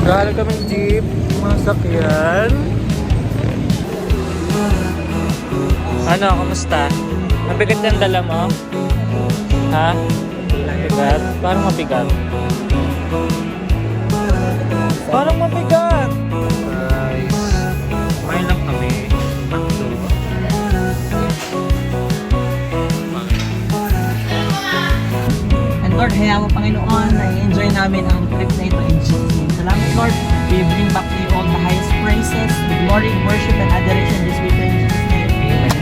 Galing kaming jeep, masakyan. Ano, kumusta? Mabigat yung dala mo? Ha? Mabigat? Parang mabigat. Parang mabigat! Guys, kumain lang kami. And Lord, hayaan mo Panginoon na i-enjoy namin ang trip na ito in Jesus' name. Salamat Lord, we bring back to you all the highest praises, the glory, worship, and adoration this week in Jesus' name. Amen.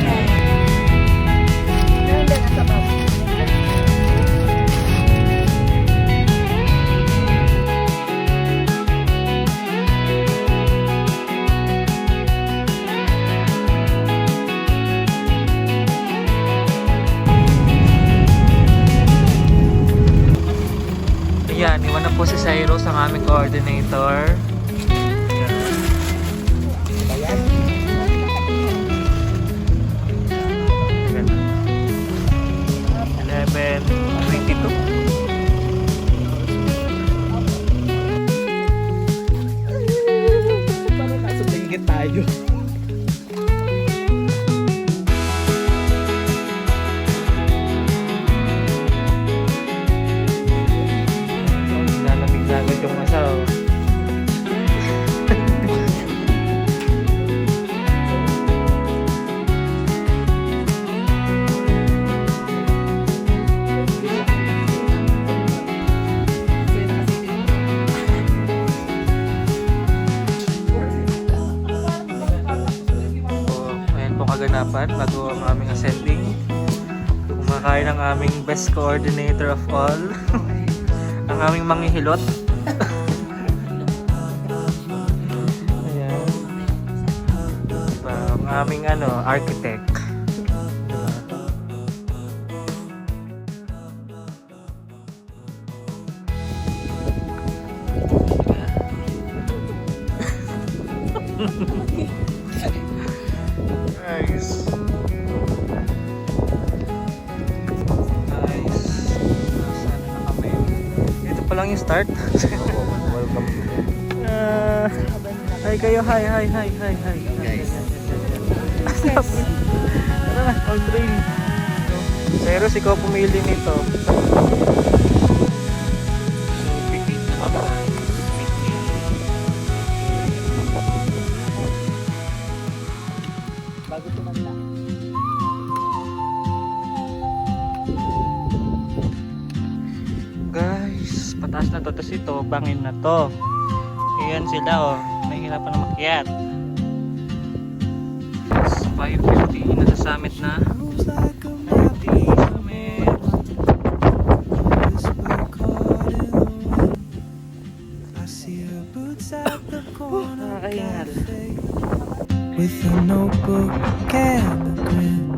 Ayan, iwan na po si Cyrus ang aming coordinator. Ayan. 11:22. Parang nasa tingin tayo. Lalamig na agad yung asaw. Ayan po kaganapan bago ang aming ascending. Kumakain ang aming best coordinator of all. Ang aming manghihilot. Ayan. Diba, ang aming architect. Diba? Nice. Nice. Sana na kami. Dito pa lang yung start. Welcome to Hi kayo, hi. guys. Tara na, all train. Pero ikaw pumili nito. So, pipit na ako. Bago tumanda. Guys, pataas na to. Tapos ito, bangin na to. Ayan sila oh. Nahihirapan na makyat. It's 5:50. Nasa summit na. 50 summit. Nakakahingal. With a notebook and a grin,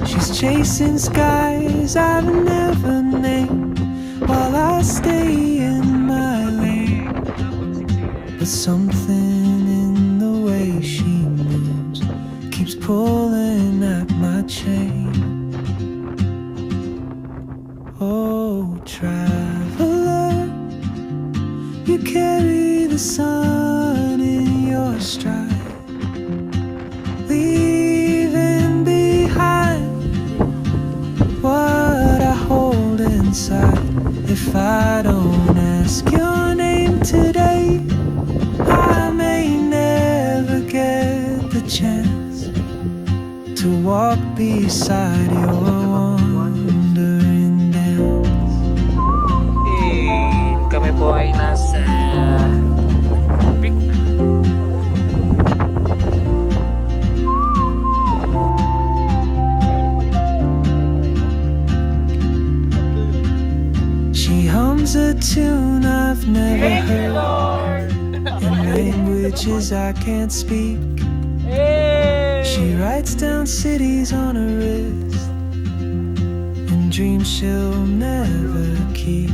she's chasing skies I've never named, while I stay in my lane. But something in the way she moves keeps pulling at my chain. Oh, traveler, you carry the sun in your stride, leaving behind what I hold inside. If I don't ask your name today, I may never get the chance to walk beside your wandering dance. Kami po ay nasa peak. She hums a tune I've never heard in languages I can't speak. She writes down cities on her wrist and dreams she'll never keep.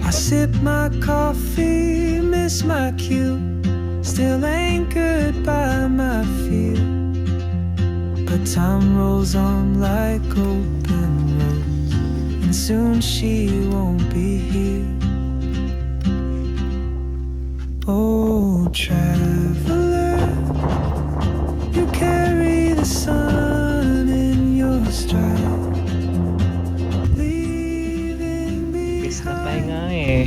I sip my coffee, miss my cue, still anchored by my fear. But time rolls on like open roads, and soon she won't be here. traveler. You carry the sun in your stride, leaving me. Bis na pahinga eh.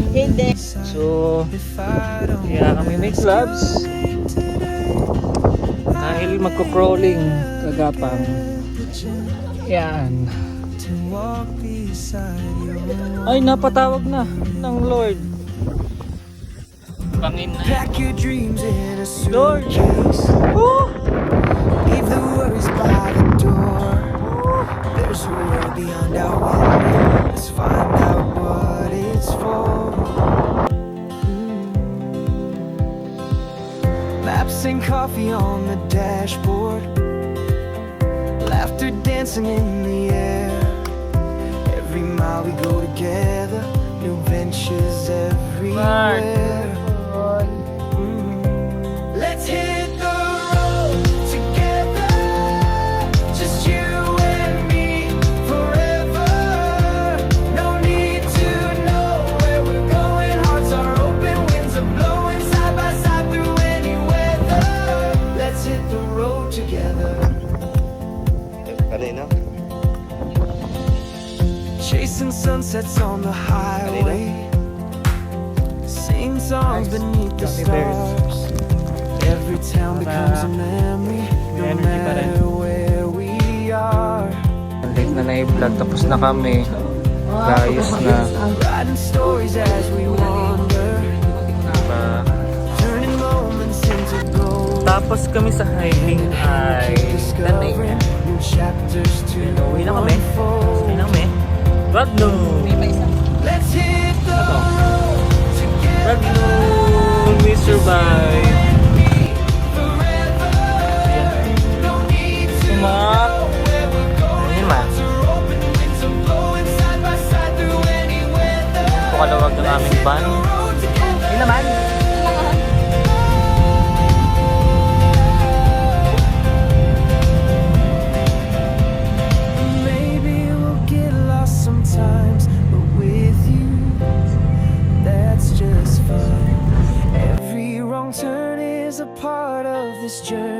Hindi. So, If I don't kaya kami may gloves. name today, Dahil magko-crawling kagapang. the chance Yan. to walk beside your Ay, napatawag na ng Lord. Bangin na. Pack your dreams in a Lord. suitcase. Woo! Leave the worries by the door. There's a world beyond our window. Let's find out what it's for. Maps and coffee on the dashboard. Laughter dancing in the air. Every mile we go together. New ventures everywhere. Let's hit the road together, just you and me forever. No need to know where we're going. Hearts are open, winds are blowing side by side through any weather. Let's hit the road together. Kanina? Chasing sunsets on the highway, sing songs beneath the stars. Every town becomes a memory, no May energy pa rin. matter where we are. Late na na-vlog, tapos na kami. Gayos na. Writing stories as we wander, Diba? turning moments into gold. Tapos kami sa hiking ay Discovering new chapters to Uwi na kami. unfold. Uwi na kami. Wag no! May pa isa. Let's hit the road together. Wag no! We survive! Sumak! Ayun ma. Pakalawag ng aming van. Hindi naman. Maybe we'll get lost sometimes, but with you, that's just fine. Every wrong turn is a part of this journey.